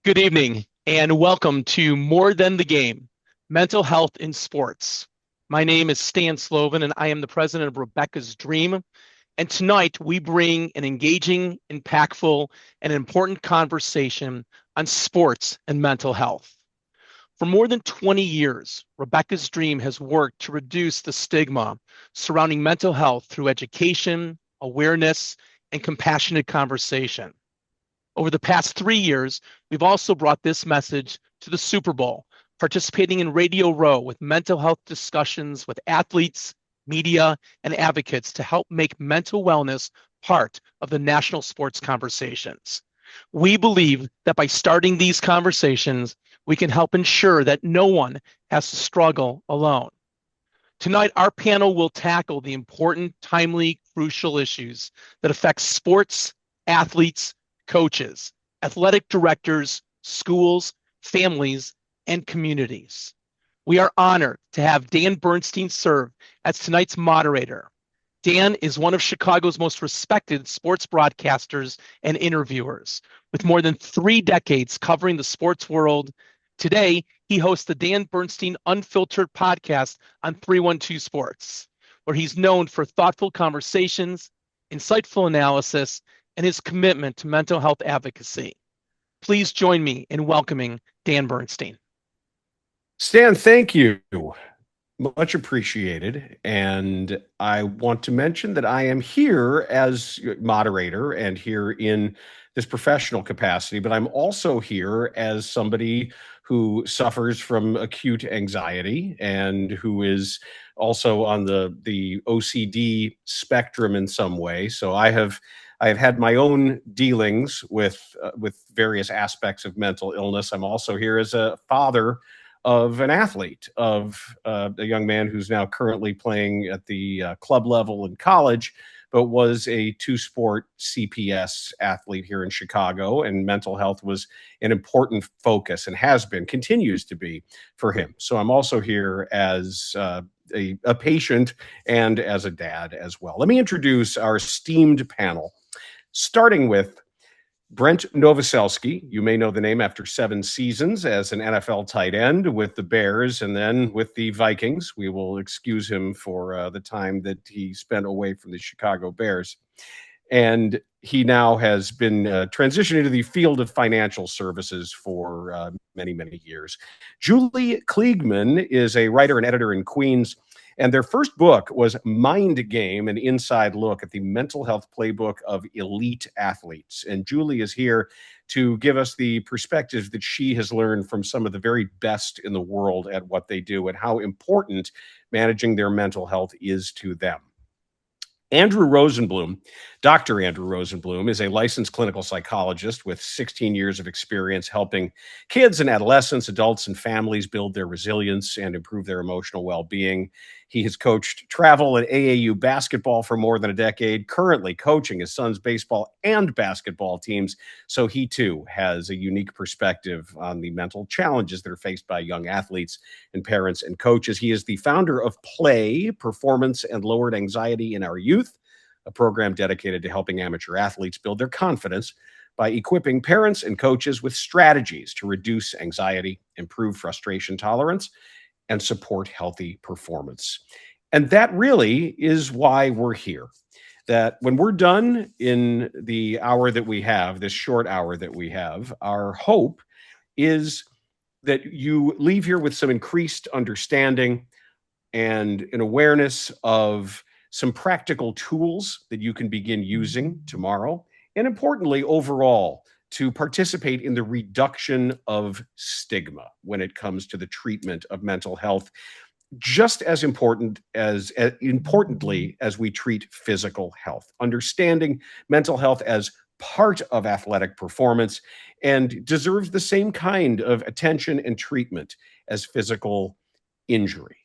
Good evening and welcome to More Than the Game, Mental Health in Sports. My name is Stan Slovan and I am the president of Rebecca's Dream. And tonight we bring an engaging, impactful, and important conversation on sports and mental health. For more than 20 years, Rebecca's Dream has worked to reduce the stigma surrounding mental health through education, awareness, and compassionate conversation. Over the past 3 years, we've also brought this message to the Super Bowl, participating in Radio Row with mental health discussions with athletes, media, and advocates to help make mental wellness part of the national sports conversations. We believe that by starting these conversations, we can help ensure that no one has to struggle alone. Tonight, our panel will tackle the important, timely, crucial issues that affect sports, athletes, coaches, athletic directors, schools, families, and communities. We are honored to have Dan Bernstein serve as tonight's moderator. Dan is one of Chicago's most respected sports broadcasters and interviewers, with more than 3 decades covering the sports world. Today, he hosts the Dan Bernstein Unfiltered Podcast on 312 Sports, where he's known for thoughtful conversations, insightful analysis, and his commitment to mental health advocacy. Please join me in welcoming Dan Bernstein. Stan, thank you. Much appreciated. And I want to mention that I am here as moderator and here in this professional capacity, but I'm also here as somebody who suffers from acute anxiety and who is also on the OCD spectrum in some way. So I have had my own dealings with various aspects of mental illness. I'm also here as a father of an athlete, of a young man who's now currently playing at the club level in college, but was a 2-sport CPS athlete here in Chicago. And mental health was an important focus and has been, continues to be for him. So I'm also here as a patient and as a dad as well. Let me introduce our esteemed panel, starting with Brent Novoselsky. You may know the name after 7 seasons as an NFL tight end with the Bears and then with the Vikings. We will excuse him for the time that he spent away from the Chicago Bears. And he now has been transitioned into the field of financial services for many, many years. Julie Kliegman is a writer and editor in Queens. And their first book was Mind Game, an inside look at the mental health playbook of elite athletes. And Julie is here to give us the perspective that she has learned from some of the very best in the world at what they do and how important managing their mental health is to them. Andrew Rosenbloom, Dr. Andrew Rosenbloom, is a licensed clinical psychologist with 16 years of experience helping kids and adolescents, adults, and families build their resilience and improve their emotional well-being. He has coached travel and AAU basketball for more than a decade, currently coaching his son's baseball and basketball teams. So he too has a unique perspective on the mental challenges that are faced by young athletes and parents and coaches. He is the founder of Play, Performance and Lowered Anxiety in Our Youth, a program dedicated to helping amateur athletes build their confidence by equipping parents and coaches with strategies to reduce anxiety, improve frustration tolerance, and support healthy performance. And that really is why we're here. That when we're done in the hour that we have, this short hour that we have, our hope is that you leave here with some increased understanding and an awareness of some practical tools that you can begin using tomorrow. And importantly, overall, to participate in the reduction of stigma when it comes to the treatment of mental health, just as importantly as we treat physical health, understanding mental health as part of athletic performance and deserves the same kind of attention and treatment as physical injury.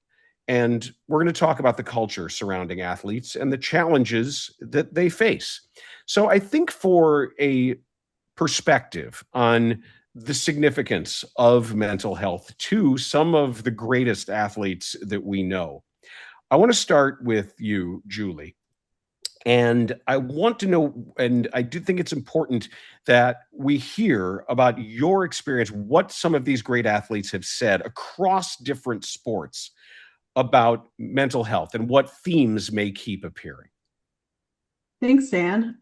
And we're going to talk about the culture surrounding athletes and the challenges that they face. So I think for a perspective on the significance of mental health to some of the greatest athletes that we know, I want to start with you, Julie. And I want to know, and I do think it's important that we hear about your experience, what some of these great athletes have said across different sports about mental health and what themes may keep appearing. Thanks, Dan.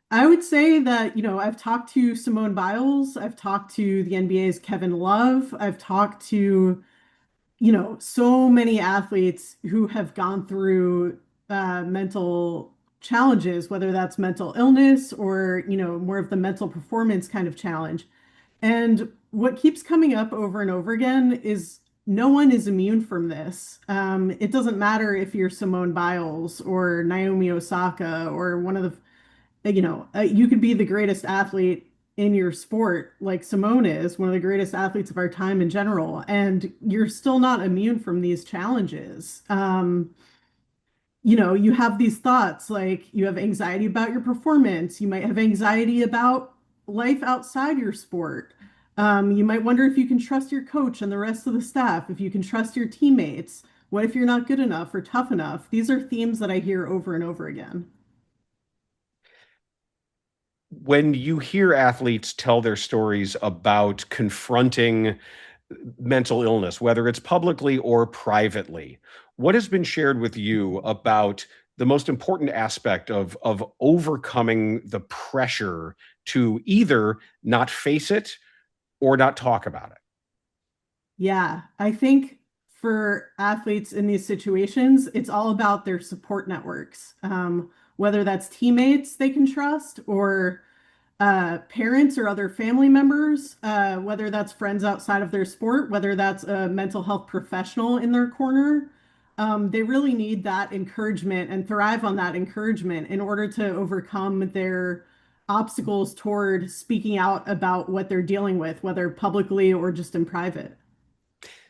I would say that, I've talked to Simone Biles, I've talked to the NBA's Kevin Love, I've talked to, so many athletes who have gone through mental challenges, whether that's mental illness or, more of the mental performance kind of challenge. And what keeps coming up over and over again is no one is immune from this. It doesn't matter if you're Simone Biles or Naomi Osaka or one of you could be the greatest athlete in your sport, like Simone is, one of the greatest athletes of our time in general, and you're still not immune from these challenges. You have these thoughts like you have anxiety about your performance. You might have anxiety about life outside your sport. You might wonder if you can trust your coach and the rest of the staff, if you can trust your teammates. What if you're not good enough or tough enough? These are themes that I hear over and over again. When you hear athletes tell their stories about confronting mental illness, whether it's publicly or privately, what has been shared with you about the most important aspect of overcoming the pressure to either not face it or not talk about it? Yeah, I think for athletes in these situations, it's all about their support networks, whether that's teammates they can trust or parents or other family members, whether that's friends outside of their sport, whether that's a mental health professional in their corner. They really need that encouragement and thrive on that encouragement in order to overcome their obstacles toward speaking out about what they're dealing with, whether publicly or just in private.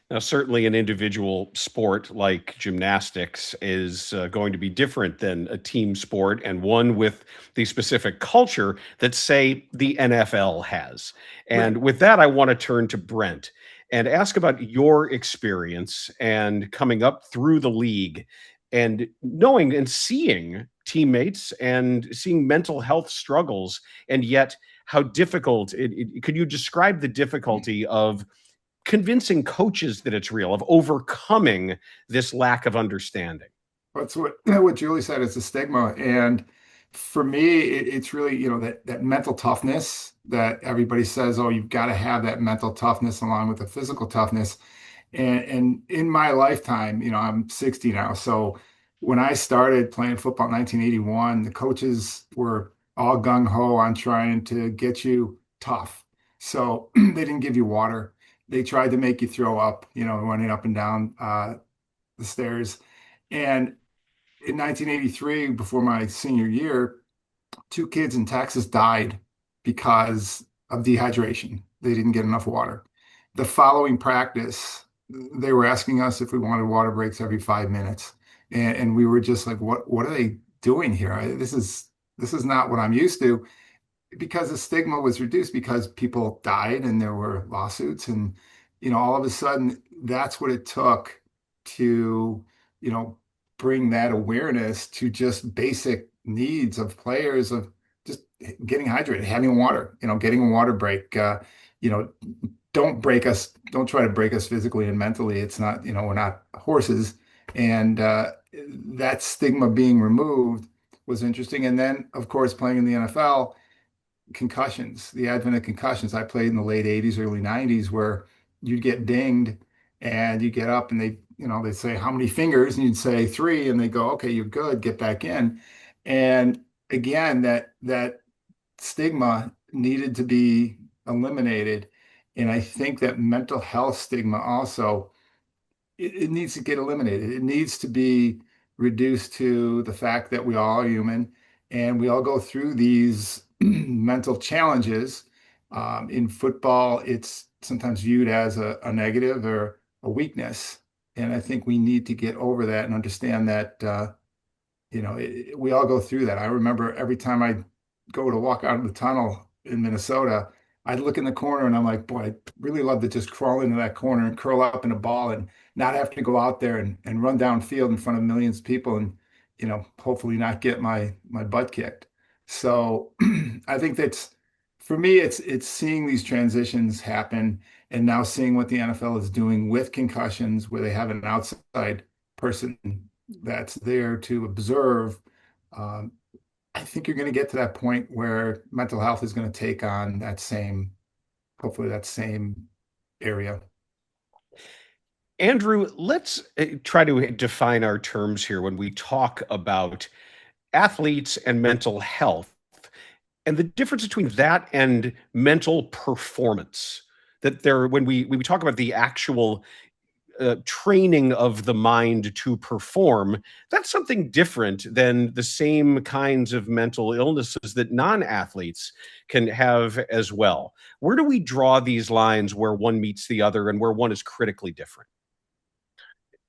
Now, certainly an individual sport like gymnastics is going to be different than a team sport and one with the specific culture that, say, the NFL has. Right. And with that, I want to turn to Brent and ask about your experience and coming up through the league and knowing and seeing teammates and seeing mental health struggles, and yet how difficult could you describe the difficulty of convincing coaches that it's real, of overcoming this lack of understanding? That's what Julie said is the stigma. And for me, it's really, that mental toughness that everybody says, oh, you've got to have that mental toughness along with the physical toughness. And in my lifetime, I'm 60 now. So when I started playing football in 1981, the coaches were all gung ho on trying to get you tough. So they didn't give you water. They tried to make you throw up, running up and down the stairs. And in 1983, before my senior year, two kids in Texas died because of dehydration. They didn't get enough water. The following practice, they were asking us if we wanted water breaks every 5 minutes. And we were just like, what are they doing here? This is not what I'm used to, because the stigma was reduced because people died and there were lawsuits. And, all of a sudden, that's what it took to, bring that awareness to just basic needs of players, of just getting hydrated, having water, getting a water break. You know, don't break us, don't try to break us physically and mentally. It's not, we're not horses. And that stigma being removed was interesting. And then, of course, playing in the NFL, concussions, the advent of concussions. I played in the late 80s, early 90s, where you'd get dinged and you get up and they'd say, how many fingers? And you'd say three, and they go, okay, you're good, get back in. And again, that stigma needed to be eliminated. And I think that mental health stigma also, it needs to get eliminated. It needs to be reduced to the fact that we all are human and we all go through these mental challenges. In football, it's sometimes viewed as a negative or a weakness. And I think we need to get over that and understand that, we all go through that. I remember every time I go to walk out of the tunnel in Minnesota, I'd look in the corner and I'm like, boy, I'd really love to just crawl into that corner and curl up in a ball and not have to go out there and run downfield in front of millions of people and hopefully not get my butt kicked. So I think that's for me, it's seeing these transitions happen and now seeing what the NFL is doing with concussions, where they have an outside person that's there to observe. Um, I think you're going to get to that point where mental health is going to take on hopefully that same area. Andrew, let's try to define our terms here when we talk about athletes and mental health and the difference between that and mental performance. That there, when we talk about the actual training of the mind to perform, that's something different than the same kinds of mental illnesses that non-athletes can have as well. Where do we draw these lines where one meets the other and where one is critically different?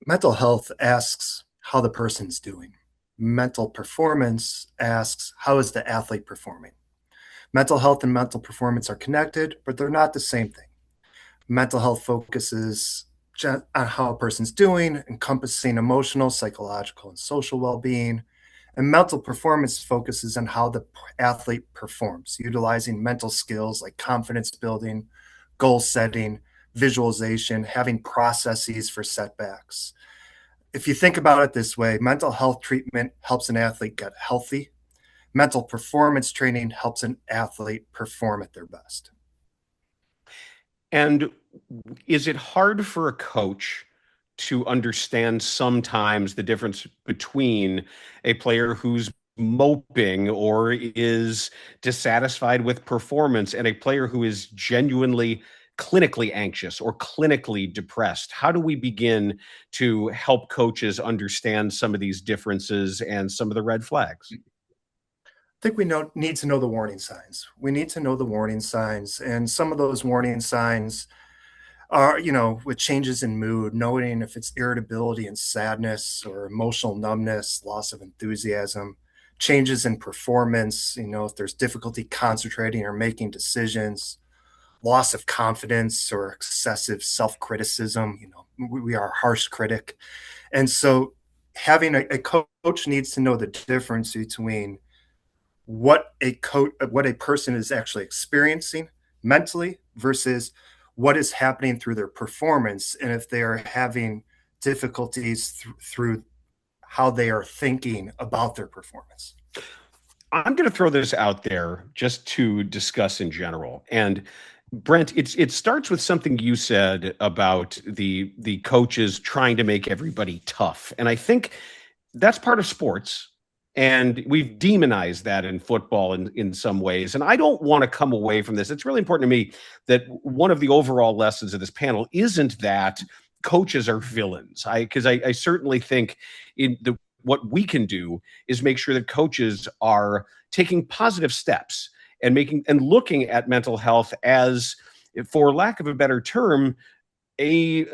Mental health asks how the person's doing. Mental performance asks how is the athlete performing. Mental health and mental performance are connected, but they're not the same thing. Mental health focuses on how a person's doing, encompassing emotional, psychological, and social well-being. And mental performance focuses on how the athlete performs, utilizing mental skills like confidence building, goal setting, visualization, having processes for setbacks. If you think about it this way, mental health treatment helps an athlete get healthy. Mental performance training helps an athlete perform at their best. And is it hard for a coach to understand sometimes the difference between a player who's moping or is dissatisfied with performance and a player who is genuinely clinically anxious or clinically depressed? How do we begin to help coaches understand some of these differences and some of the red flags? I think we need to know the warning signs. We need to know the warning signs. And some of those warning signs are, with changes in mood, knowing if it's irritability and sadness or emotional numbness, loss of enthusiasm, changes in performance, if there's difficulty concentrating or making decisions, loss of confidence or excessive self-criticism. We are a harsh critic. And so having a coach needs to know the difference between what a person is actually experiencing mentally versus what is happening through their performance, and if they are having difficulties through how they are thinking about their performance. I'm going to throw this out there just to discuss in general. And Brent, it starts with something you said about the coaches trying to make everybody tough. And I think that's part of sports. And we've demonized that in football in some ways. And I don't want to come away from this. It's really important to me that one of the overall lessons of this panel isn't that coaches are villains. Because I certainly think what we can do is make sure that coaches are taking positive steps and looking at mental health as, for lack of a better term, a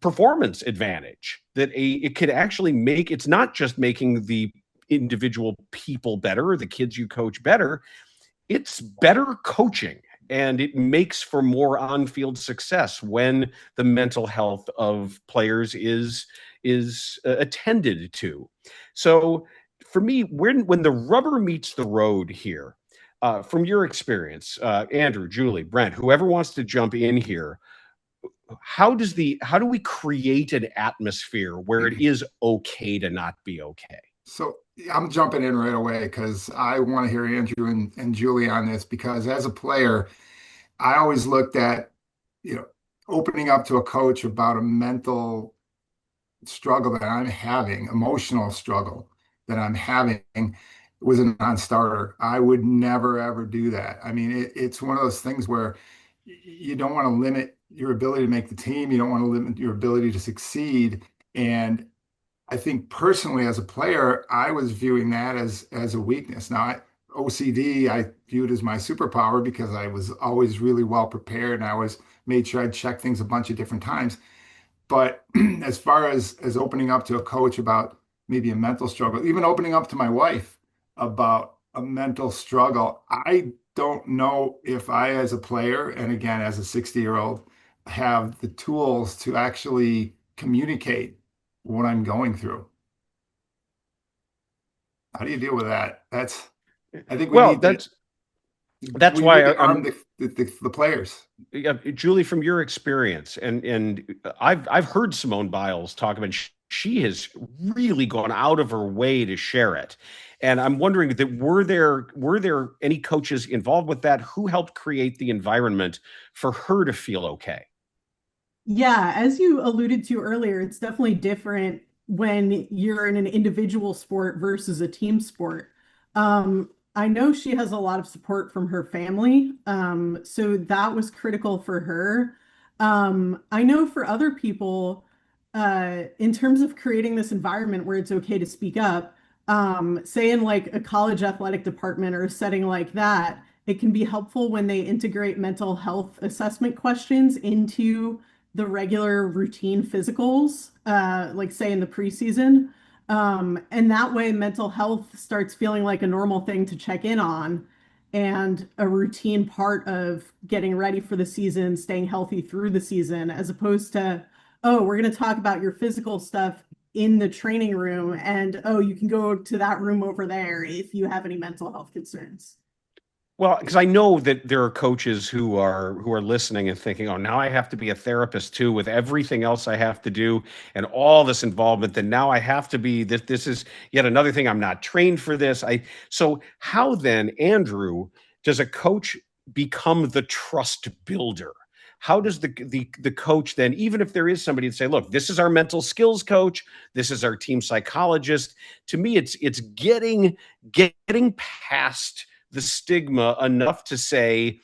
performance advantage. That it could actually it's not just making the individual people better or the kids you coach better, it's better coaching, and it makes for more on-field success when the mental health of players is attended to. So for me, when the rubber meets the road here, from your experience, Andrew, Julie, Brent, whoever wants to jump in here, how do we create an atmosphere where it is okay to not be okay? So I'm jumping in right away because I want to hear Andrew and Julie on this, because as a player, I always looked at, opening up to a coach about a mental struggle that I'm having, emotional struggle that I'm having, was a non-starter. I would never, ever do that. I mean, it's one of those things where you don't want to limit your ability to make the team. You don't want to limit your ability to succeed. And I think personally, as a player, I was viewing that as a weakness. Now, OCD, I viewed as my superpower because I was always really well prepared, and I always made sure I'd check things a bunch of different times. But as far as opening up to a coach about maybe a mental struggle, even opening up to my wife about a mental struggle, I don't know if I, as a player, and again, as a 60-year-old, have the tools to actually communicate what I'm going through. How do you deal with that? I think we Well, need to. that's We why really arm I'm the players. Julie, from your experience, and I've heard Simone Biles talk about she has really gone out of her way to share it, and I'm wondering that were there any coaches involved with that who helped create the environment for her to feel okay? Yeah, as you alluded to earlier, it's definitely different when you're in an individual sport versus a team sport. I know she has a lot of support from her family, so that was critical for her. I know for other people, in terms of creating this environment where it's okay to speak up, say in like a college athletic department or a setting like that, it can be helpful when they integrate mental health assessment questions into the regular routine physicals, like say in the preseason. And that way, mental health starts feeling like a normal thing to check in on and a routine part of getting ready for the season, staying healthy through the season, as opposed to, oh, we're going to talk about your physical stuff in the training room. And oh, you can go to that room over there if you have any mental health concerns. Well, because I know that there are coaches who are listening and thinking, "Oh, now I have to be a therapist too, with everything else I have to do and all this involvement. Then now I have to be this. This is yet another thing. I'm not trained for this." So how then, Andrew, does a coach become the trust builder? How does the coach then, even if there is somebody to say, "Look, this is our mental skills coach, this is our team psychologist." To me, it's getting past the stigma enough to say,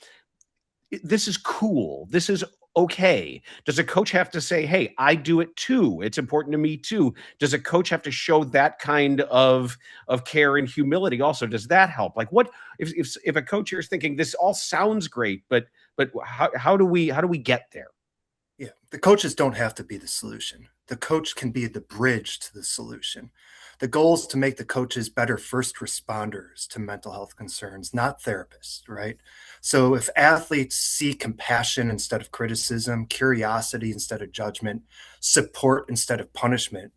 this is cool, this is okay. Does a coach have to say, hey, I do it too, it's important to me too? Does a coach have to show that kind of care and humility also? Does that help? Like, what if a coach here is thinking this all sounds great, but how do we get there? Yeah, the coaches don't have to be the solution. The coach can be the bridge to the solution. The goal is to make the coaches better first responders to mental health concerns, not therapists, right? So if athletes see compassion instead of criticism, curiosity instead of judgment, support instead of punishment,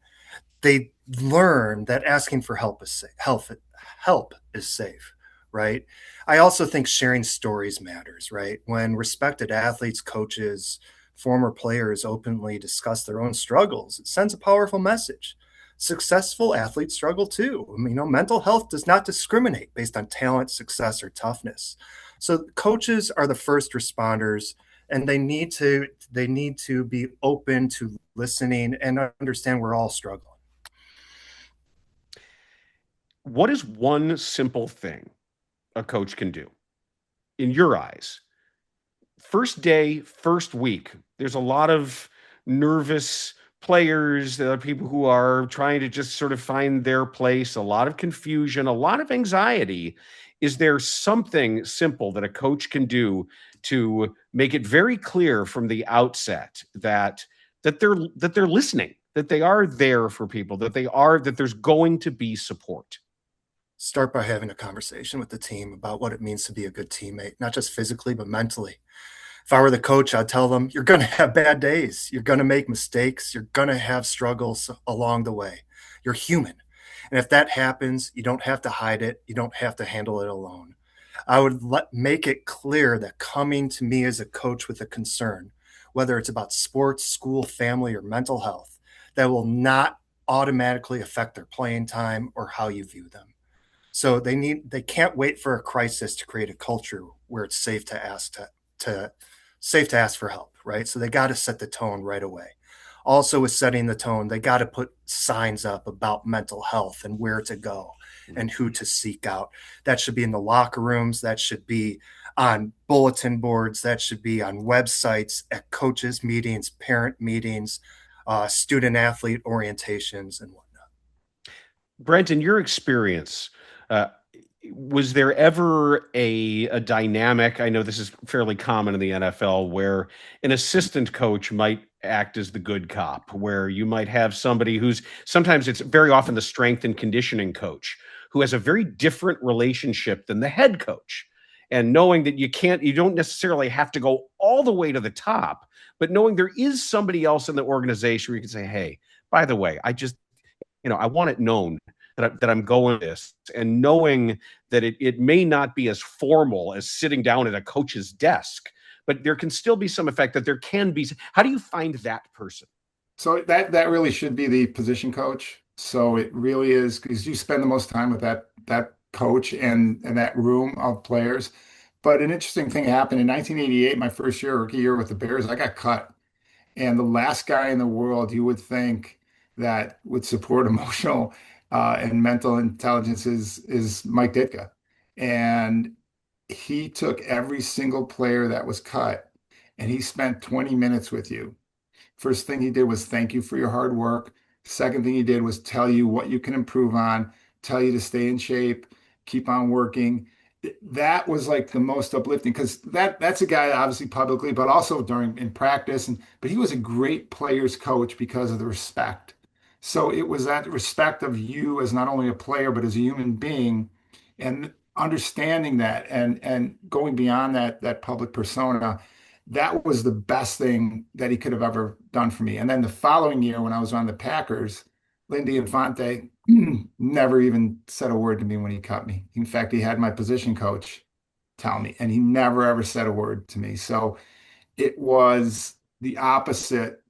they learn that asking for help is safe. Help is safe, right? I also think sharing stories matters, right? When respected athletes, coaches, former players openly discuss their own struggles, it sends a powerful message. Successful athletes struggle too. I mean, mental health does not discriminate based on talent, success, or toughness. So coaches are the first responders, and they need to be open to listening and understand we're all struggling. What is one simple thing a coach can do in your eyes? First day, first week, there's a lot of nervous players. There are people who are trying to just sort of find their place, a lot of confusion, a lot of anxiety. Is there something simple that a coach can do to make it very clear from the outset that they're listening, that they are there for people, that there's going to be support? Start by having a conversation with the team about what it means to be a good teammate, not just physically, but mentally. If I were the coach, I'd tell them, you're going to have bad days. You're going to make mistakes. You're going to have struggles along the way. You're human. And if that happens, you don't have to hide it. You don't have to handle it alone. I would make it clear that coming to me as a coach with a concern, whether it's about sports, school, family, or mental health, that will not automatically affect their playing time or how you view them. So they can't wait for a crisis to create a culture where it's safe to ask for help, right? So they got to set the tone right away. Also, with setting the tone, they got to put signs up about mental health and where to go and who to seek out. That should be in the locker rooms. That should be on bulletin boards. That should be on websites, at coaches' meetings, parent meetings, student athlete orientations, and whatnot. Brent, in your experience, uh, was there ever a dynamic? I know this is fairly common in the NFL, where an assistant coach might act as the good cop, where you might have somebody who's sometimes it's very often the strength and conditioning coach who has a very different relationship than the head coach. And knowing that you don't necessarily have to go all the way to the top, but knowing there is somebody else in the organization where you can say, hey, by the way, I want it known that I'm going with this, and knowing that it may not be as formal as sitting down at a coach's desk, but there can still be some effect that there can be. How do you find that person? So that really should be the position coach. So it really is, because you spend the most time with that coach and that room of players. But an interesting thing happened in 1988, my first year, rookie year with the Bears. I got cut, and the last guy in the world you would think that would support emotional and mental intelligence is Mike Ditka, and he took every single player that was cut, and he spent 20 minutes with you. First thing he did was thank you for your hard work. Second thing he did was tell you what you can improve on, tell you to stay in shape, keep on working. That was like the most uplifting, because that's a guy obviously publicly, but also during in practice. But he was a great players coach because of the respect. So it was that respect of you as not only a player, but as a human being, and understanding that and going beyond that public persona. That was the best thing that he could have ever done for me. And then the following year, when I was on the Packers, Lindy Infante never even said a word to me when he cut me. In fact, he had my position coach tell me, and he never ever said a word to me. So it was the opposite.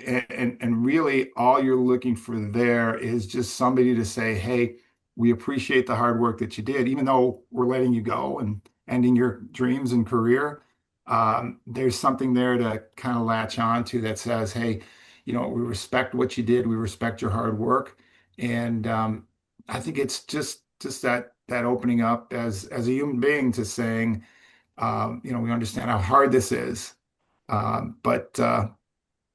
And really, all you're looking for there is just somebody to say, hey, we appreciate the hard work that you did, even though we're letting you go and ending your dreams and career. There's something there to kind of latch on to that says, hey, we respect what you did. We respect your hard work. And I think it's just that opening up as a human being to saying, we understand how hard this is. But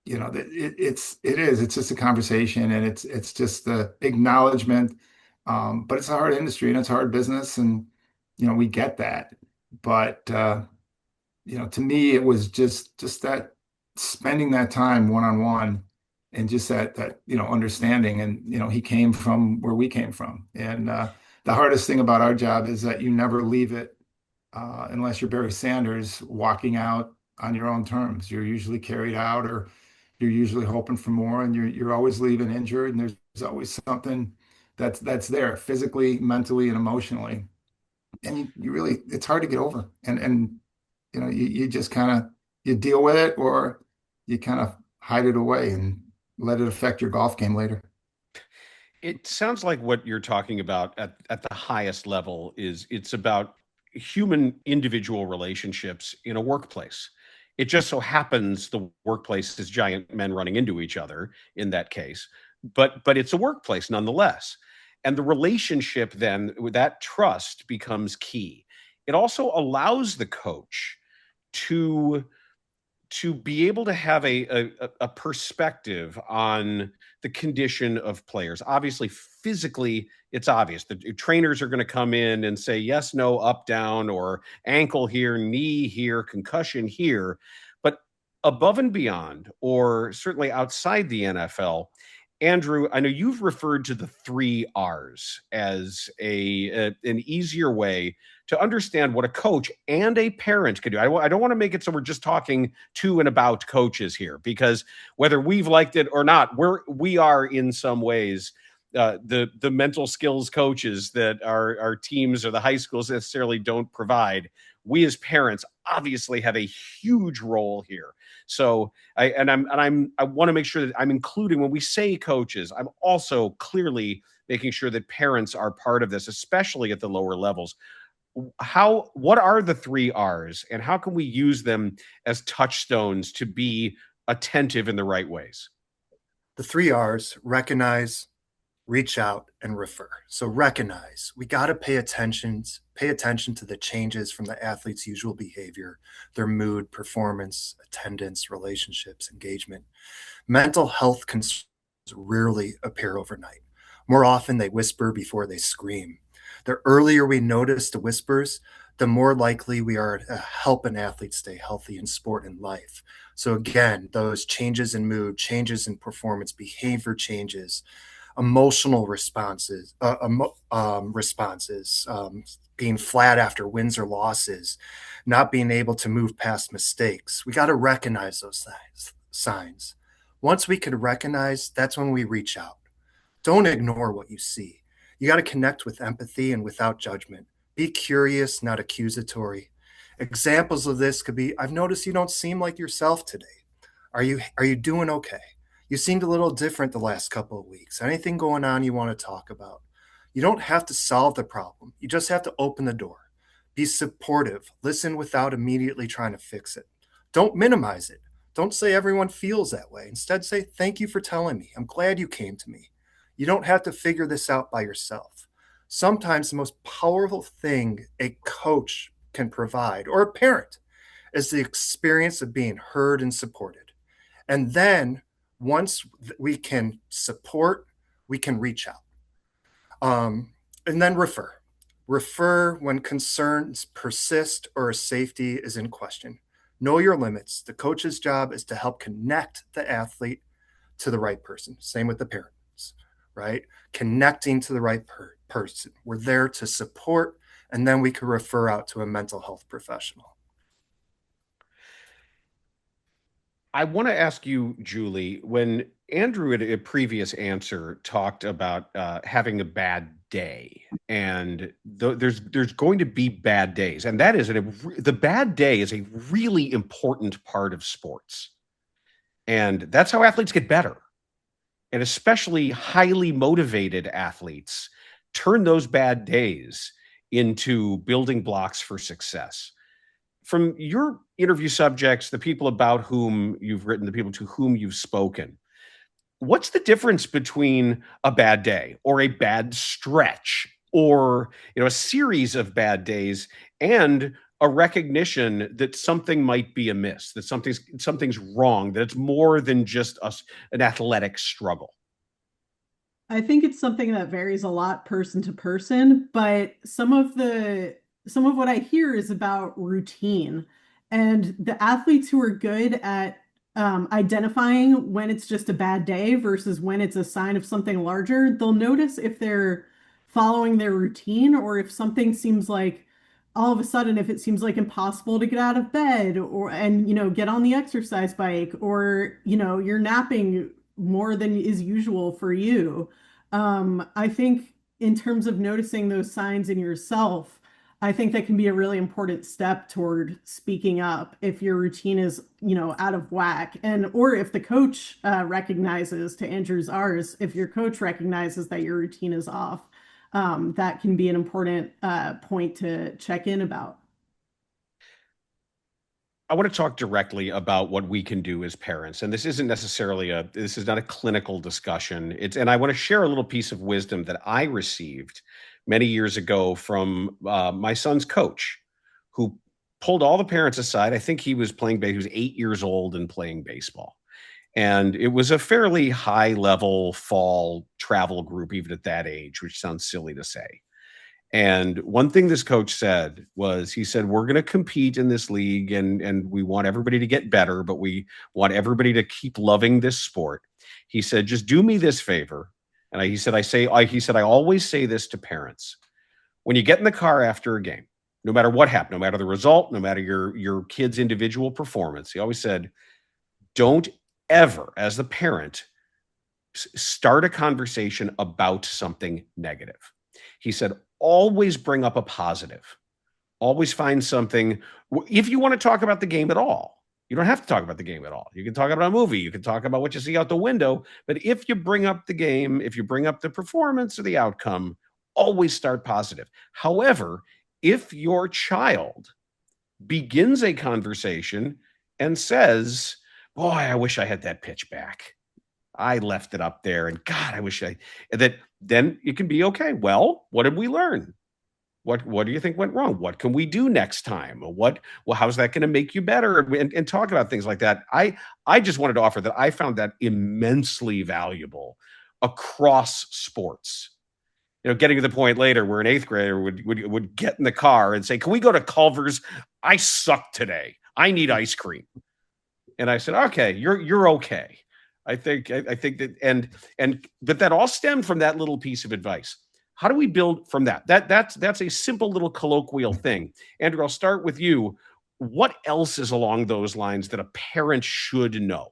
it's just a conversation, and it's just the acknowledgement. But it's a hard industry and it's hard business, and we get that. But to me, it was just that spending that time one on one, and just that understanding. And he came from where we came from, and the hardest thing about our job is that you never leave it unless you're Barry Sanders walking out on your own terms. You're usually carried out, or you're usually hoping for more, and you're always leaving injured, and there's always something that's there physically, mentally, and emotionally. And you really, it's hard to get over. And you just kind of you deal with it, or you kind of hide it away and let it affect your golf game later. It sounds like what you're talking about at the highest level it's about human individual relationships in a workplace. It just so happens the workplace is giant men running into each other in that case, but it's a workplace nonetheless. And the relationship then, with that trust, becomes key. It also allows the coach to be able to have a perspective on the condition of players. Obviously, physically, it's obvious. The trainers are going to come in and say, yes, no, up, down, or ankle here, knee here, concussion here. But above and beyond, or certainly outside the NFL, Andrew, I know you've referred to the 3 R's as an easier way to understand what a coach and a parent can do. I don't want to make it so we're just talking to and about coaches here, because whether we've liked it or not, we are in some ways the mental skills coaches that our teams or the high schools necessarily don't provide. We as parents obviously have a huge role here. So I want to make sure that I'm including, when we say coaches, I'm also clearly making sure that parents are part of this, especially at the lower levels. What are the 3 R's, and how can we use them as touchstones to be attentive in the right ways? The 3 R's: recognize, reach out, and refer. So recognize, we got to pay attention to the changes from the athlete's usual behavior, their mood, performance, attendance, relationships, engagement. Mental health concerns rarely appear overnight. More often, they whisper before they scream. The earlier we notice the whispers, the more likely we are to help an athlete stay healthy in sport and life. So again, those changes in mood, changes in performance, behavior changes, emotional responses, being flat after wins or losses, not being able to move past mistakes. We got to recognize those signs. Once we can recognize, that's when we reach out. Don't ignore what you see. You got to connect with empathy and without judgment. Be curious, not accusatory. Examples of this could be, I've noticed you don't seem like yourself today. Are you doing okay? You seemed a little different the last couple of weeks. Anything going on you want to talk about? You don't have to solve the problem. You just have to open the door. Be supportive. Listen without immediately trying to fix it. Don't minimize it. Don't say everyone feels that way. Instead, say, thank you for telling me. I'm glad you came to me. You don't have to figure this out by yourself. Sometimes the most powerful thing a coach can provide, or a parent, is the experience of being heard and supported. And then once we can support, we can reach out. And then refer. Refer when concerns persist or safety is in question. Know your limits. The coach's job is to help connect the athlete to the right person. Same with the parents, right? Connecting to the right person. We're there to support, and then we can refer out to a mental health professional. I want to ask you, Julie, when Andrew in a previous answer talked about having a bad day, and there's going to be bad days, and that is the bad day is a really important part of sports, and that's how athletes get better, and especially highly motivated athletes turn those bad days into building blocks for success. From your interview subjects, the people about whom you've written, the people to whom you've spoken, what's the difference between a bad day or a bad stretch or a series of bad days and a recognition that something might be amiss, that something's wrong, that it's more than just an athletic struggle? I think it's something that varies a lot person to person, but some of what I hear is about routine, and the athletes who are good at identifying when it's just a bad day versus when it's a sign of something larger, they'll notice if they're following their routine or if something seems like all of a sudden, if it seems like impossible to get out of bed and get on the exercise bike, or you're napping more than is usual for you. I think in terms of noticing those signs in yourself, I think that can be a really important step toward speaking up if your routine is, out of whack, or if the coach recognizes, to Andrew's ours, if your coach recognizes that your routine is off, that can be an important point to check in about. I want to talk directly about what we can do as parents. And this isn't necessarily this is not a clinical discussion. And I want to share a little piece of wisdom that I received many years ago from my son's coach, who pulled all the parents aside. I think he was he was 8 years old and playing baseball. And it was a fairly high level fall travel group, even at that age, which sounds silly to say. And one thing this coach said was, he said, we're going to compete in this league and we want everybody to get better, but we want everybody to keep loving this sport. He said, just do me this favor. And he said, I always say this to parents. When you get in the car after a game, no matter what happened, no matter the result, no matter your kid's individual performance, he always said, don't ever, as the parent, start a conversation about something negative. He said, always bring up a positive. Always find something. If you want to talk about the game at all, you don't have to talk about the game at all. You can talk about a movie. You can talk about what you see out the window. But if you bring up the game, if you bring up the performance or the outcome, always start positive. However, if your child begins a conversation and says, boy, I wish I had that pitch back. I left it up there, and God, I wish then it can be okay. Well, what did we learn? What do you think went wrong? What can we do next time? How's that going to make you better? And talk about things like that. I just wanted to offer that I found that immensely valuable across sports. Getting to the point later where an eighth grader would get in the car and say, can we go to Culver's? I suck today. I need ice cream. And I said, okay, you're okay. I think that, but that all stemmed from that little piece of advice. How do we build from that? That's a simple little colloquial thing. Andrew, I'll start with you. What else is along those lines that a parent should know?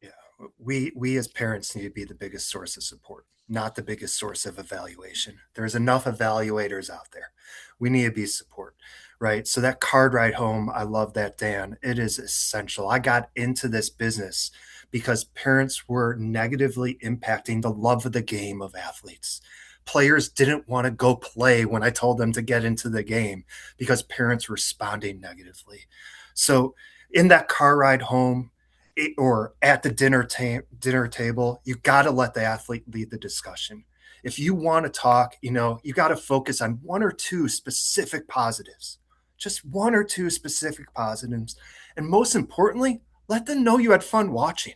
Yeah, we as parents need to be the biggest source of support, not the biggest source of evaluation. There's enough evaluators out there. We need to be support, right? So that card ride home, I love that, Dan. It is essential. I got into this business because parents were negatively impacting the love of the game of athletes. Players didn't want to go play when I told them to get into the game because parents were responding negatively. So in that car ride home, or at the dinner table, you got to let the athlete lead the discussion. If you want to talk, you got to focus on one or two specific positives, just one or two specific positives. And most importantly, let them know you had fun watching,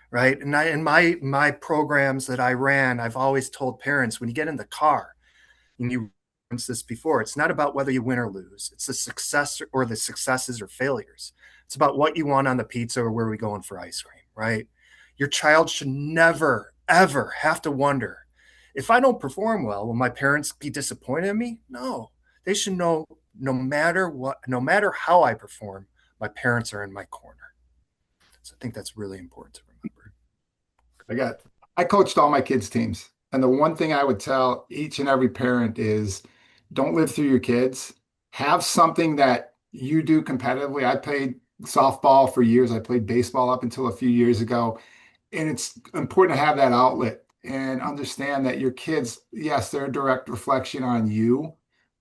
right? And in my programs that I ran, I've always told parents, when you get in the car, and you referenced this before, it's not about whether you win or lose. It's the success or the successes or failures. It's about what you want on the pizza or where are we going for ice cream, right? Your child should never, ever have to wonder, if I don't perform well, will my parents be disappointed in me? No, they should know no matter what, no matter how I perform, my parents are in my corner. So I think that's really important to remember. I coached all my kids' teams. And the one thing I would tell each and every parent is don't live through your kids. Have something that you do competitively. I played softball for years. I played baseball up until a few years ago. And it's important to have that outlet and understand that your kids, yes, they're a direct reflection on you,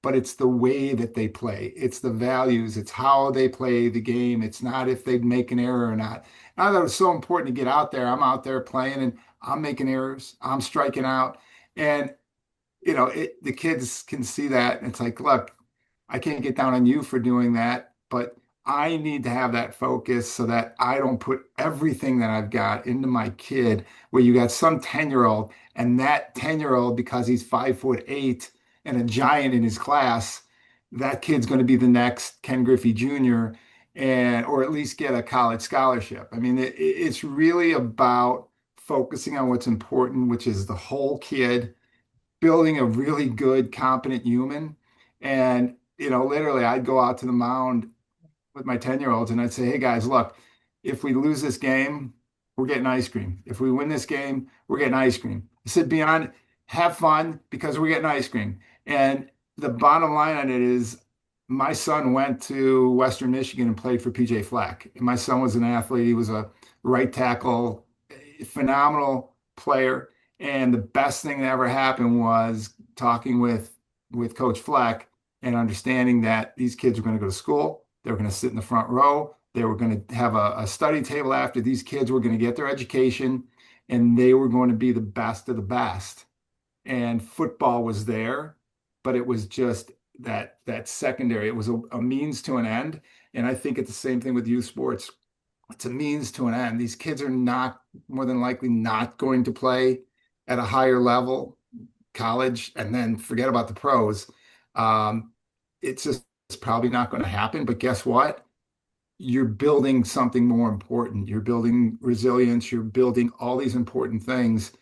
but it's the way that they play. It's the values. It's how they play the game. It's not if they make an error or not. I thought it was so important to get out there. I'm out there playing and I'm making errors. I'm striking out. And, the kids can see that. And it's like, look, I can't get down on you for doing that, but I need to have that focus so that I don't put everything that I've got into my kid, where you got some 10-year-old and that 10-year-old, because he's 5'8" and a giant in his class, that kid's going to be the next Ken Griffey Jr. or at least get a college scholarship. I mean, it's really about focusing on what's important, which is the whole kid, building a really good, competent human. And, literally I'd go out to the mound with my 10-year-olds and I'd say, hey guys, look, if we lose this game, we're getting ice cream. If we win this game, we're getting ice cream. I said, beyond, have fun because we're getting ice cream. And the bottom line on it is, my son went to Western Michigan and played for PJ Fleck. And my son was an athlete. He was a right tackle, phenomenal player. And the best thing that ever happened was talking with Coach Fleck and understanding that these kids were going to go to school. They were going to sit in the front row. They were going to have a study table after. These kids were going to get their education, and they were going to be the best of the best. And football was there, but it was just that secondary. It was a means to an end. And I think it's the same thing with youth sports. It's a means to an end. These kids are not, more than likely, not going to play at a higher level, college, and then forget about the pros. It's probably not going to happen. But guess what? You're building something more important. You're building resilience. You're building all these important things.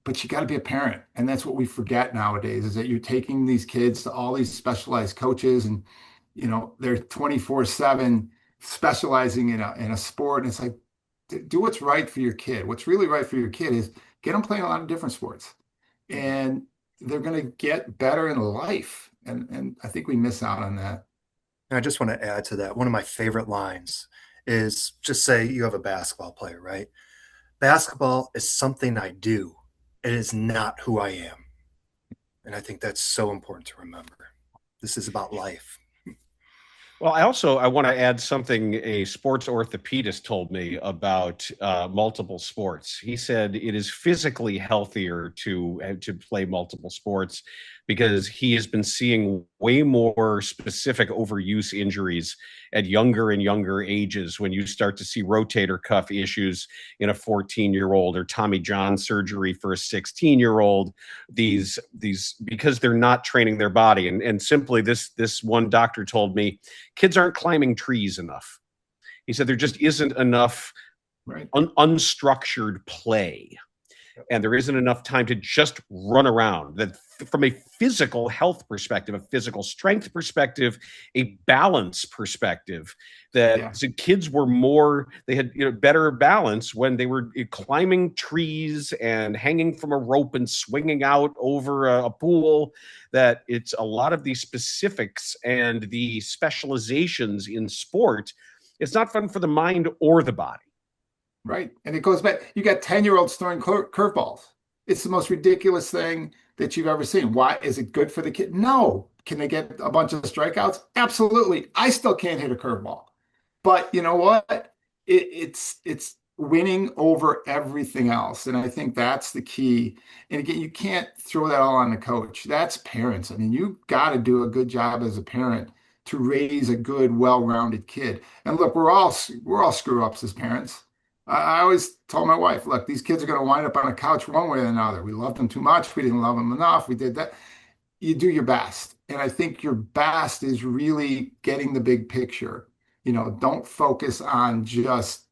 But you got to be a parent. And that's what we forget nowadays, is that you're taking these kids to all these specialized coaches, and they're 24/7 specializing in a sport. And it's like, do what's right for your kid. What's really right for your kid is get them playing a lot of different sports, and they're going to get better in life. And I think we miss out on that. And I just want to add to that. One of my favorite lines is, just say you have a basketball player, right? Basketball is something I do. It is not who I am. And I think that's so important to remember. This is about life. Well, I want to add something a sports orthopedist told me about multiple sports. He said it is physically healthier to play multiple sports, because he has been seeing way more specific overuse injuries at younger and younger ages, when you start to see rotator cuff issues in a 14-year-old, or Tommy John surgery for a 16-year-old, these because they're not training their body. And simply this one doctor told me, kids aren't climbing trees enough. He said there just isn't enough unstructured play. and there isn't enough time to just run around. That from a physical health perspective, a physical strength perspective, a balance perspective, that the kids were more, they had better balance when they were climbing trees and hanging from a rope and swinging out over a pool. That it's a lot of the specifics and the specializations in sport. It's not fun for the mind or the body. Right. And it goes back. You got 10-year-olds throwing curveballs. It's the most ridiculous thing that you've ever seen. Why? Is it good for the kid? No. Can they get a bunch of strikeouts? Absolutely. I still can't hit a curveball. But you know what? It's winning over everything else. And I think that's the key. And again, you can't throw that all on the coach. That's parents. I mean, you got to do a good job as a parent to raise a good, well-rounded kid. And look, we're all screw-ups as parents. I always told my wife, look, these kids are going to wind up on a couch one way or another. We loved them too much. We didn't love them enough. We did that. You do your best. And I think your best is really getting the big picture. Don't focus on just,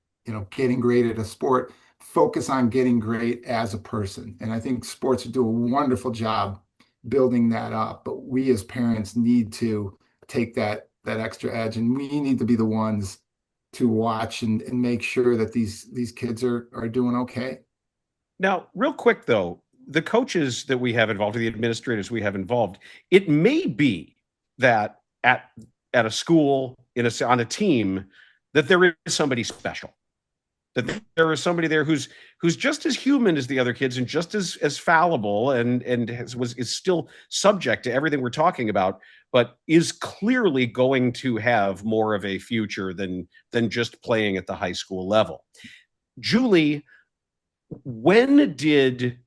getting great at a sport. Focus on getting great as a person. And I think sports do a wonderful job building that up. But we as parents need to take that extra edge, and we need to be the ones to watch and make sure that these kids are doing okay. Now, real quick though, the coaches that we have involved, the administrators we have involved, it may be that at a school, on a team, that there is somebody special, that there is somebody there who's just as human as the other kids and just as fallible and is still subject to everything we're talking about, but is clearly going to have more of a future than just playing at the high school level. Julie, when did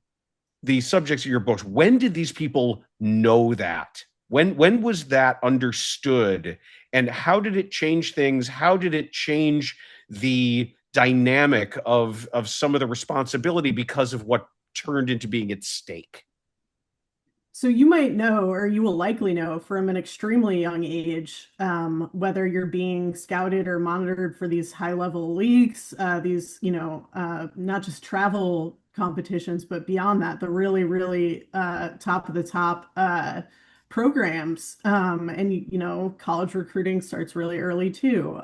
the subjects of your books, when did these people know that? When was that understood? And how did it change things? How did it change the dynamic of some of the responsibility because of what turned into being at stake? So you might know, or you will likely know from an extremely young age, whether you're being scouted or monitored for these high-level leagues, these, not just travel competitions, but beyond that, the really, really top of the top programs. And, college recruiting starts really early too.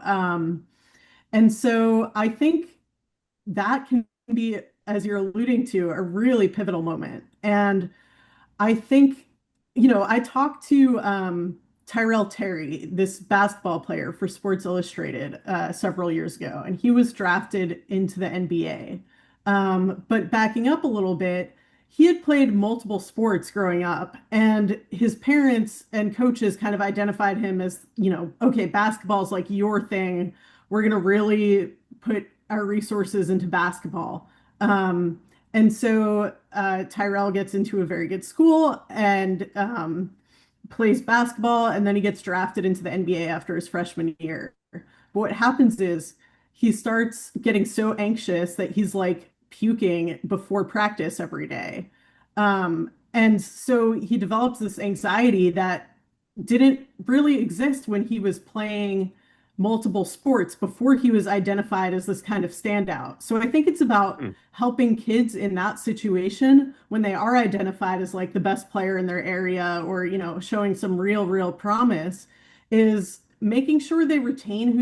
And so I think that can be, as you're alluding to, a really pivotal moment. And I think, I talked to Tyrell Terry, this basketball player for Sports Illustrated several years ago, and he was drafted into the NBA. But backing up a little bit, he had played multiple sports growing up, and his parents and coaches kind of identified him as, okay, basketball's like your thing. We're going to really put our resources into basketball. And so Tyrell gets into a very good school and plays basketball, and then he gets drafted into the NBA after his freshman year. But what happens is he starts getting so anxious that he's like puking before practice every day. And so he develops this anxiety that didn't really exist when he was playing multiple sports before he was identified as this kind of standout. So I think it's about helping kids in that situation when they are identified as like the best player in their area or, showing some real promise, is making sure they retain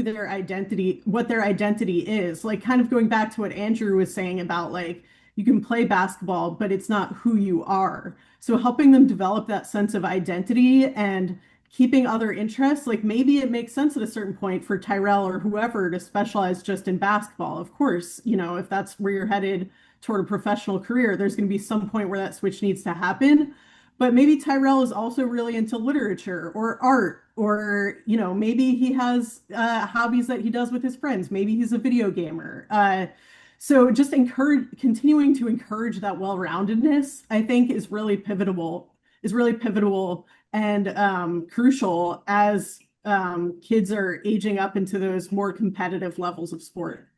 what their identity is. Like kind of going back to what Andrew was saying about like, you can play basketball, but it's not who you are. So helping them develop that sense of identity and keeping other interests, like maybe it makes sense at a certain point for Tyrell or whoever to specialize just in basketball. Of course, if that's where you're headed toward a professional career, there's going to be some point where that switch needs to happen. But maybe Tyrell is also really into literature or art, or, maybe he has hobbies that he does with his friends. Maybe he's a video gamer. So just continuing to encourage that well-roundedness, I think is really pivotal and crucial as kids are aging up into those more competitive levels of sport.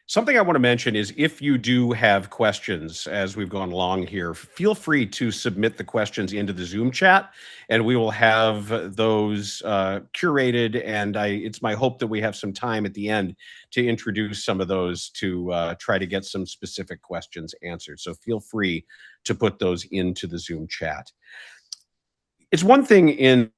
Something I want to mention is if you do have questions as we've gone along here, feel free to submit the questions into the Zoom chat, and we will have those curated. And it's my hope that we have some time at the end to introduce some of those to try to get some specific questions answered. So feel free to put those into the Zoom chat. It's one thing in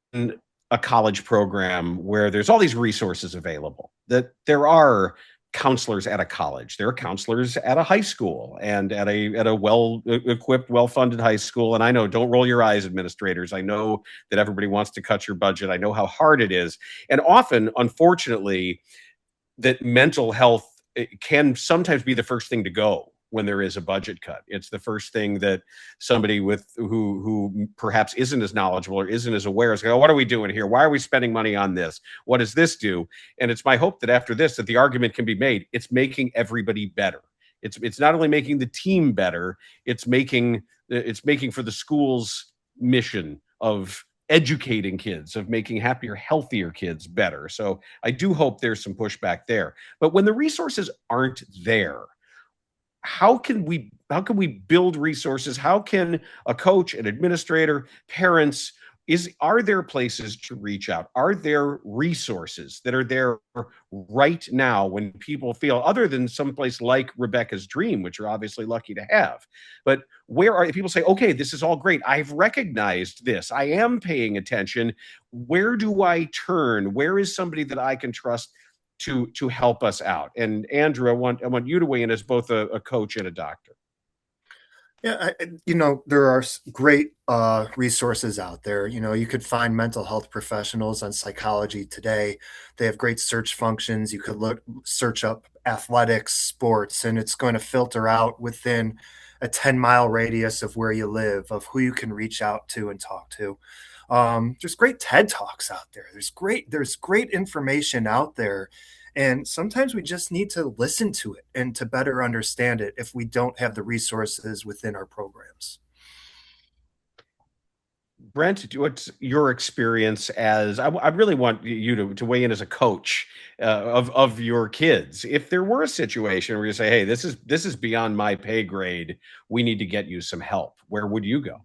a college program where there's all these resources available, that there are counselors at a college, there are counselors at a high school, and at a well-equipped, well-funded high school. And I know, don't roll your eyes, administrators. I know that everybody wants to cut your budget. I know how hard it is. And often, unfortunately, that mental health can sometimes be the first thing to go when there is a budget cut. It's the first thing that somebody who perhaps isn't as knowledgeable or isn't as aware is, what are we doing here? Why are we spending money on this? What does this do? And it's my hope that after this, that the argument can be made, it's making everybody better. It's not only making the team better, it's making for the school's mission of educating kids, of making happier, healthier kids better. So I do hope there's some pushback there. But when the resources aren't there, how can we build resources? How can a coach, an administrator, parents, are there places to reach out? Are there resources that are there right now when people feel, other than someplace like Rebecca's Dream, which we're obviously lucky to have, but where are people say, okay, this is all great. I've recognized this. I am paying attention. Where do I turn? Where is somebody that I can trust to help us out? And Andrew, I want you to weigh in as both a coach and a doctor. Yeah, there are great resources out there. You could find mental health professionals on Psychology Today. They have great search functions. You could search up athletics, sports, and it's going to filter out within a 10-mile radius of where you live, of who you can reach out to and talk to. There's great TED Talks out there. There's great information out there. And sometimes we just need to listen to it and to better understand it if we don't have the resources within our programs. Brent, what's your experience as, I really want you to weigh in as a coach of your kids. If there were a situation where you say, hey, this is beyond my pay grade, we need to get you some help, where would you go?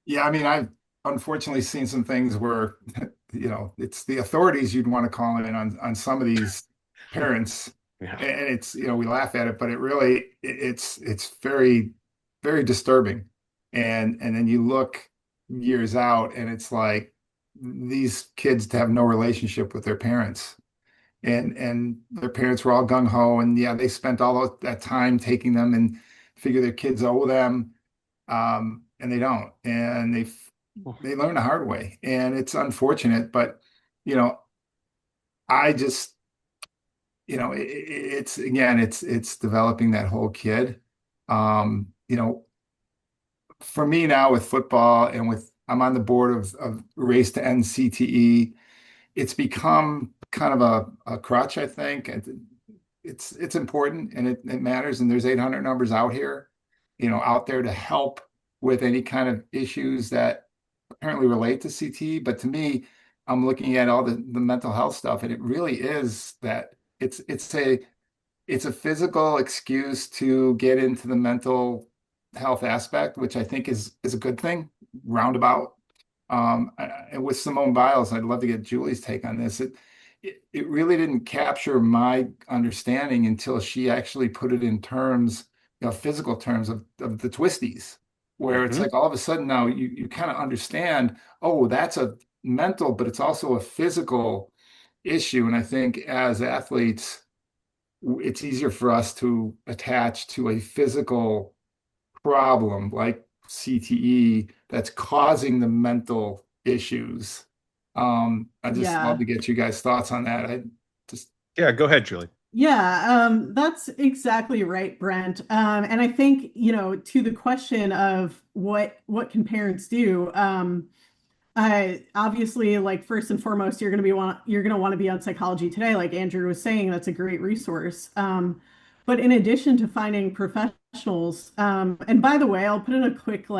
Yeah, I mean, I've unfortunately seen some things where, it's the authorities you'd want to call in on some of these parents. Yeah. And it's, we laugh at it, but it's very, very disturbing. And then you look years out and it's like these kids have no relationship with their parents. And their parents were all gung ho, and yeah, they spent all that time taking them and figure their kids owe them. And they don't, and they learn the hard way, and it's unfortunate, but I just, it's developing that whole kid. For me now with football and I'm on the board of Race to End CTE, it's become kind of a crutch, I think. And it's important, and it matters, and there's 800 numbers out here, out there to help with any kind of issues that apparently relate to CTE. But to me, I'm looking at all the mental health stuff, and it really is that it's a physical excuse to get into the mental health aspect, which I think is a good thing, roundabout. And with Simone Biles, I'd love to get Julie's take on this. It really didn't capture my understanding until she actually put it in terms, physical terms of the twisties, where it's like all of a sudden now you kind of understand, oh, that's a mental, but it's also a physical issue. And I think as athletes, it's easier for us to attach to a physical problem like CTE that's causing the mental issues. I just love to get you guys' thoughts on that. Yeah, go ahead, Julie. Yeah, that's exactly right, Brent. And I think, to the question of what can parents do, obviously, like, first and foremost, you're going to want to be on Psychology Today, like Andrew was saying. That's a great resource. But in addition to finding professionals, and by the way, I'll put in a quick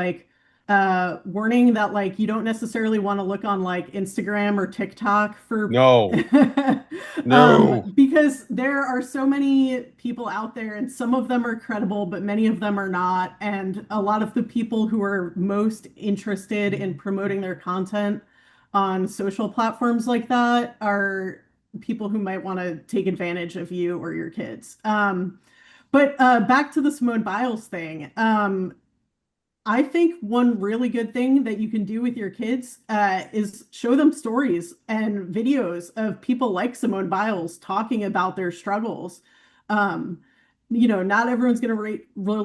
Warning that like you don't necessarily want to look on like Instagram or TikTok for No. No. because there are so many people out there and some of them are credible, but many of them are not. And a lot of the people who are most interested in promoting their content on social platforms like that are people who might want to take advantage of you or your kids. But back to the Simone Biles thing. I think one really good thing that you can do with your kids is show them stories and videos of people like Simone Biles talking about their struggles. Um, not everyone's going to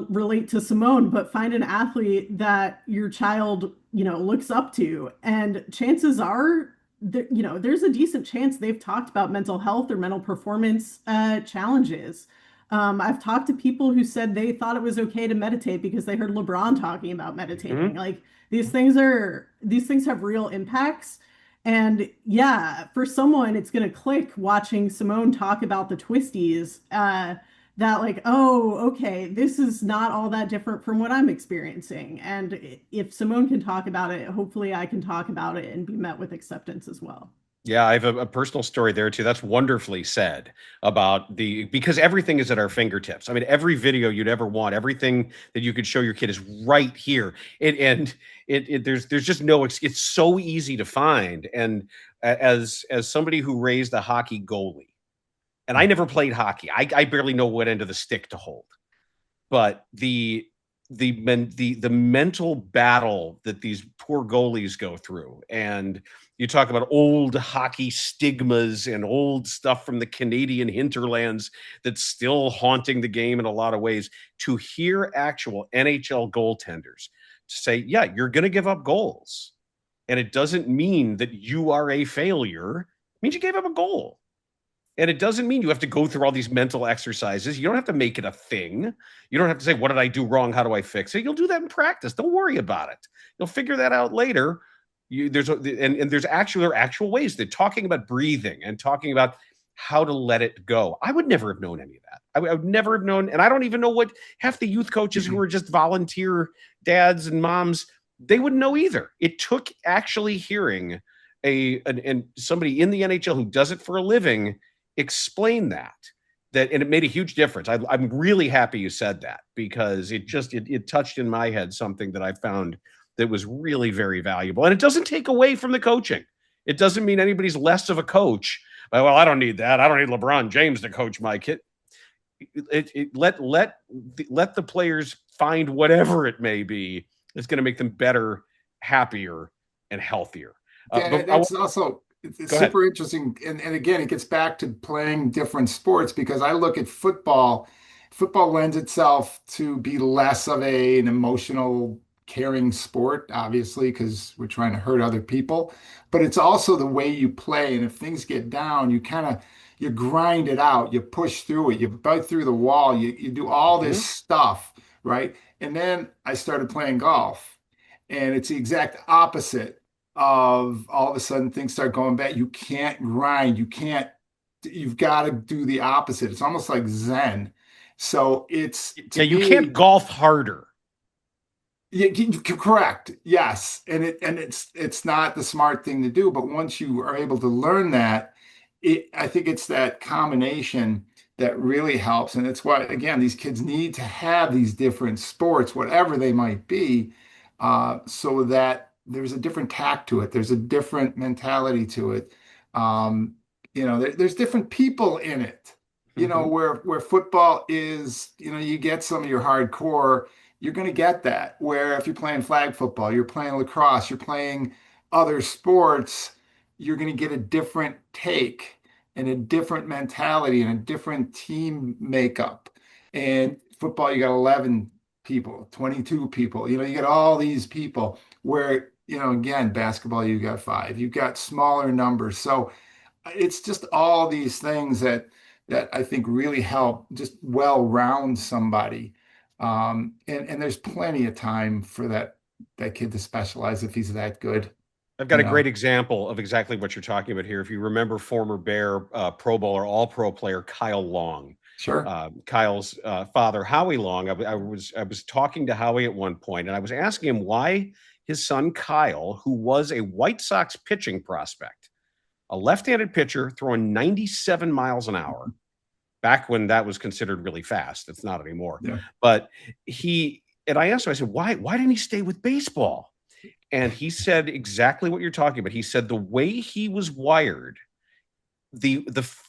relate to Simone, but find an athlete that your child, looks up to. And chances are, there's a decent chance they've talked about mental health or mental performance challenges. I've talked to people who said they thought it was okay to meditate because they heard LeBron talking about meditating. Mm-hmm. Like these things have real impacts. And yeah, for someone, it's going to click watching Simone talk about the twisties, that like, oh, okay, this is not all that different from what I'm experiencing. And if Simone can talk about it, hopefully I can talk about it and be met with acceptance as well. Yeah, I have a personal story there too. That's wonderfully said about because everything is at our fingertips. I mean, every video you'd ever want, everything that you could show your kid is right here. There's just no, it's so easy to find. And as somebody who raised a hockey goalie, and I never played hockey, I barely know what end of the stick to hold. But the mental battle that these poor goalies go through, and you talk about old hockey stigmas and old stuff from the Canadian hinterlands that's still haunting the game in a lot of ways, to hear actual NHL goaltenders say, yeah, you're going to give up goals. And it doesn't mean that you are a failure. It means you gave up a goal. And it doesn't mean you have to go through all these mental exercises. You don't have to make it a thing. You don't have to say, what did I do wrong? How do I fix it? You'll do that in practice. Don't worry about it. You'll figure that out later. There's actual ways. They're talking about breathing and talking about how to let it go. I would never have known any of that. I would never have known. And I don't even know what half the youth coaches who are just volunteer dads and moms, they wouldn't know either. It took actually hearing and somebody in the NHL who does it for a living explain that, and it made a huge difference. I'm really happy you said that, because it touched in my head something that I found that was really very valuable. And it doesn't take away from the coaching. It doesn't mean anybody's less of a coach. Well, I don't need that. I don't need LeBron James to coach my kid. Let the players find whatever it may be that's going to make them better, happier, and healthier. Yeah, that's also it's super interesting. And again, it gets back to playing different sports, because I look at football. Football lends itself to be less of an emotional, caring sport, obviously, because we're trying to hurt other people. But it's also the way you play. And if things get down, you grind it out, you push through it, you bite through the wall, you do all this stuff, right? And then I started playing golf, and it's the exact opposite of all of a sudden things start going bad. You can't grind. You've got to do the opposite. It's almost like Zen. So you can't golf harder. Yeah, correct. Yes. And it's not the smart thing to do, but once you are able to learn that, I think it's that combination that really helps. And it's why, again, these kids need to have these different sports, whatever they might be, so that there's a different tact to it. There's a different mentality to it. There's different people in it. Where football is, you get some of your hardcore, you're going to get that. Where if you're playing flag football, you're playing lacrosse, you're playing other sports, you're going to get a different take and a different mentality and a different team makeup. And football, you got 11 people, 22 people, you get all these people, where, again, basketball, you got 5, you've got smaller numbers. So it's just all these things that I think really help just round somebody. And there's plenty of time for that kid to specialize if he's that good. I've got a great example of exactly what you're talking about here. If you remember former Bear Pro Bowler, All-Pro player Kyle Long. Sure. Kyle's father, Howie Long. I was talking to Howie at one point, and I was asking him why his son Kyle, who was a White Sox pitching prospect, a left-handed pitcher throwing 97 miles an hour, back when that was considered really fast. It's not anymore. Yeah. But I asked him, I said, why didn't he stay with baseball? And he said exactly what you're talking about. He said the way he was wired, the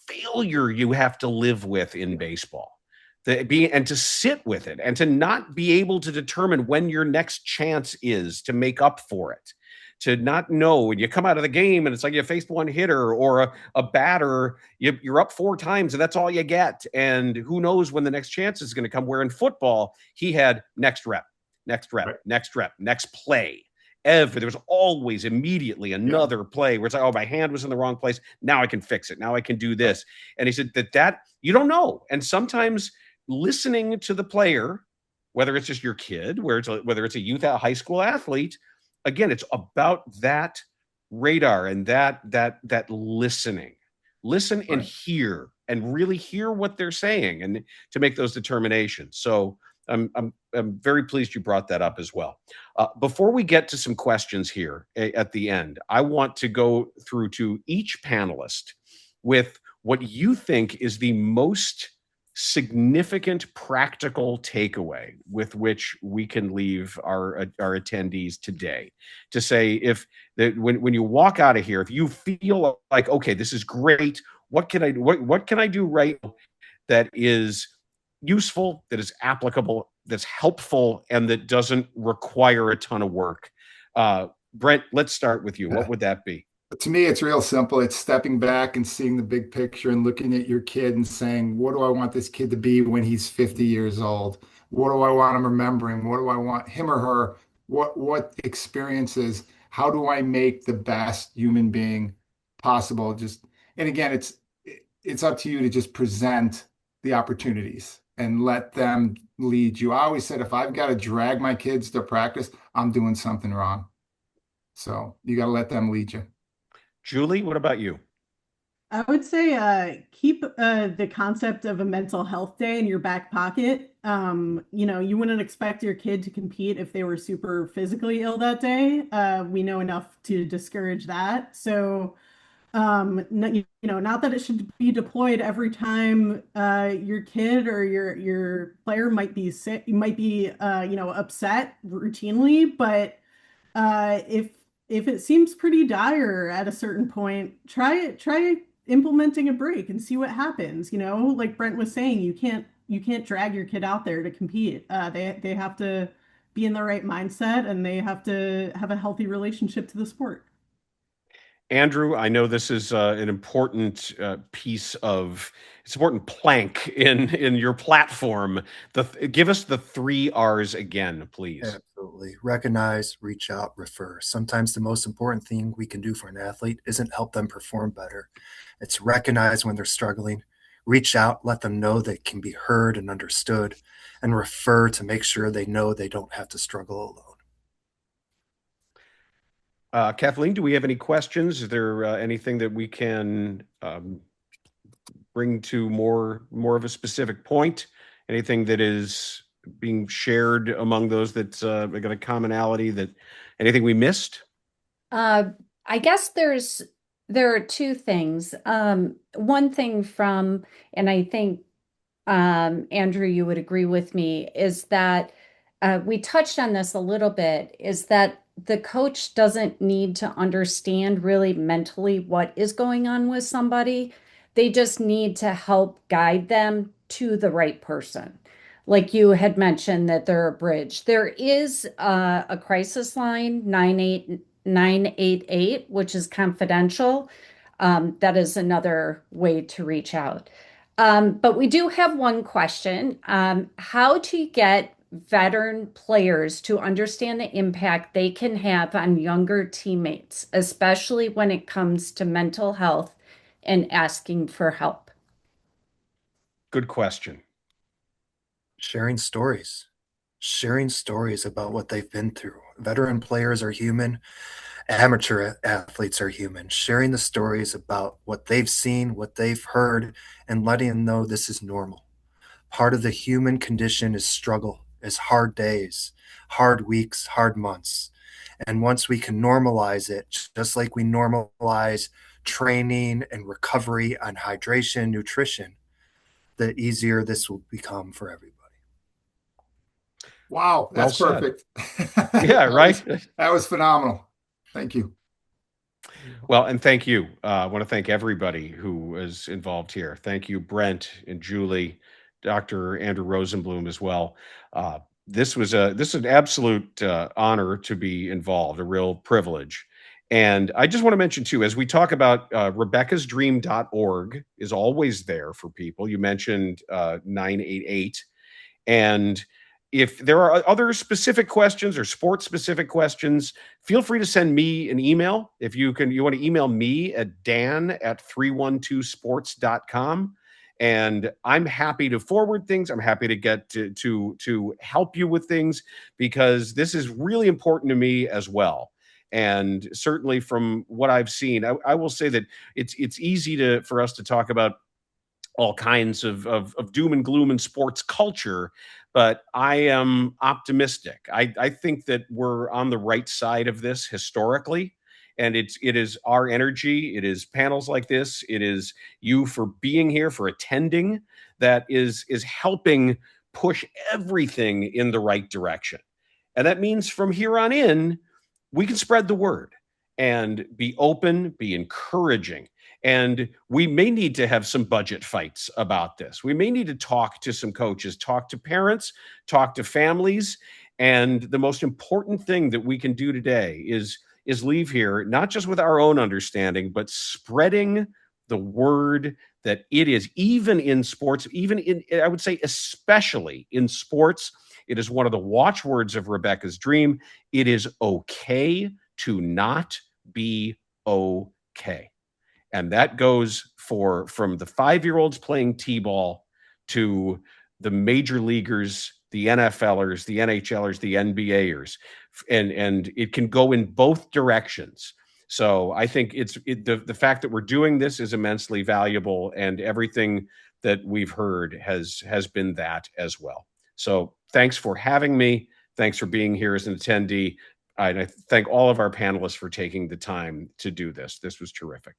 failure you have to live with in baseball, and to sit with it and to not be able to determine when your next chance is to make up for it, to not know when you come out of the game and it's like you faced one hitter or a batter, you're up 4 times and that's all you get. And who knows when the next chance is going to come, where in football, he had next rep, Right. next play. There was always immediately another play where it's like, oh, my hand was in the wrong place. Now I can fix it. Now I can do this. And he said that you don't know. And sometimes listening to the player, whether it's just your kid, whether it's a youth, a high school athlete, again, it's about that radar and that listening. Listen and hear, and really hear what they're saying, and to make those determinations. So I'm very pleased you brought that up as well. Before we get to some questions here at the end, I want to go through to each panelist with what you think is the most significant practical takeaway with which we can leave our attendees today, to say, when you walk out of here, if you feel like, okay, this is great, what can I do right now that is useful, that is applicable, that's helpful, and that doesn't require a ton of work? Brent, let's start with you. What would that be? To me, it's real simple. It's stepping back and seeing the big picture and looking at your kid and saying, what do I want this kid to be when he's 50 years old? What do I want him remembering? What do I want him or her? What experiences? How do I make the best human being possible? And again, it's up to you to just present the opportunities and let them lead you. I always said, if I've got to drag my kids to practice, I'm doing something wrong. So you got to let them lead you. Julie, what about you? I would say keep the concept of a mental health day in your back pocket. You wouldn't expect your kid to compete if they were super physically ill that day. We know enough to discourage that. So, not that it should be deployed every time your kid or your player might be sick, you might be upset routinely, but if it seems pretty dire at a certain point, try implementing a break and see what happens. Like Brent was saying, you can't drag your kid out there to compete. They have to be in the right mindset, and they have to have a healthy relationship to the sport. Andrew, I know this is an important important plank in your platform. Give us the 3 R's again, please. Absolutely. Recognize, reach out, refer. Sometimes the most important thing we can do for an athlete isn't help them perform better. It's recognize when they're struggling, reach out, let them know they can be heard and understood, and refer to make sure they know they don't have to struggle alone. Kathleen, do we have any questions? Is there anything that we can bring to more of a specific point? Anything that is being shared among those that got a commonality, anything we missed? I guess there are 2 things. One thing and I think, Andrew, you would agree with me, is that we touched on this a little bit, is that the coach doesn't need to understand really mentally what is going on with somebody. They just need to help guide them to the right person. Like you had mentioned, that they're a bridge. There is a crisis line, 988, which is confidential. That is another way to reach out. But we do have one question. How to get veteran players to understand the impact they can have on younger teammates, especially when it comes to mental health and asking for help? Good question. Sharing stories about what they've been through. Veteran players are human. Amateur athletes are human. Sharing the stories about what they've seen, what they've heard, and letting them know this is normal. Part of the human condition is struggle, is hard days, hard weeks, hard months. And once we can normalize it, just like we normalize training and recovery on hydration, nutrition, the easier this will become for everybody. Wow, that's Well said. perfect. Yeah, right. That was phenomenal. Thank you. Well, and thank you. I want to thank everybody who is involved here. Thank you, Brent and Julie, Dr. Andrew Rosenbloom as well. This is an absolute honor to be involved, a real privilege. And I just want to mention too, as we talk about Rebecca'sDream.org is always there for people. You mentioned 988. And if there are other specific questions or sports specific questions, feel free to send me an email. If you want to email me at dan@312sports.com. And I'm happy to forward things. I'm happy to get to help you with things, because this is really important to me as well. And certainly from what I've seen, I will say that it's easy for us to talk about all kinds of doom and gloom in sports culture, but I am optimistic. I think that we're on the right side of this historically, and it is our energy. It is panels like this. It is you for being here, for attending, that is helping push everything in the right direction. And that means from here on in, we can spread the word and be open, be encouraging. And we may need to have some budget fights about this. We may need to talk to some coaches, talk to parents, talk to families. And the most important thing that we can do today is leave here, not just with our own understanding, but spreading the word that it is, even in sports, I would say, especially in sports, it is one of the watchwords of Rebecca's Dream. It is okay to not be okay. And that goes from the 5-year-olds playing t-ball to the major leaguers, the NFLers, the NHLers, the NBAers, and it can go in both directions. So I think the fact that we're doing this is immensely valuable, and everything that we've heard has been that as well. So thanks for having me. Thanks for being here as an attendee. I thank all of our panelists for taking the time to do this. This was terrific.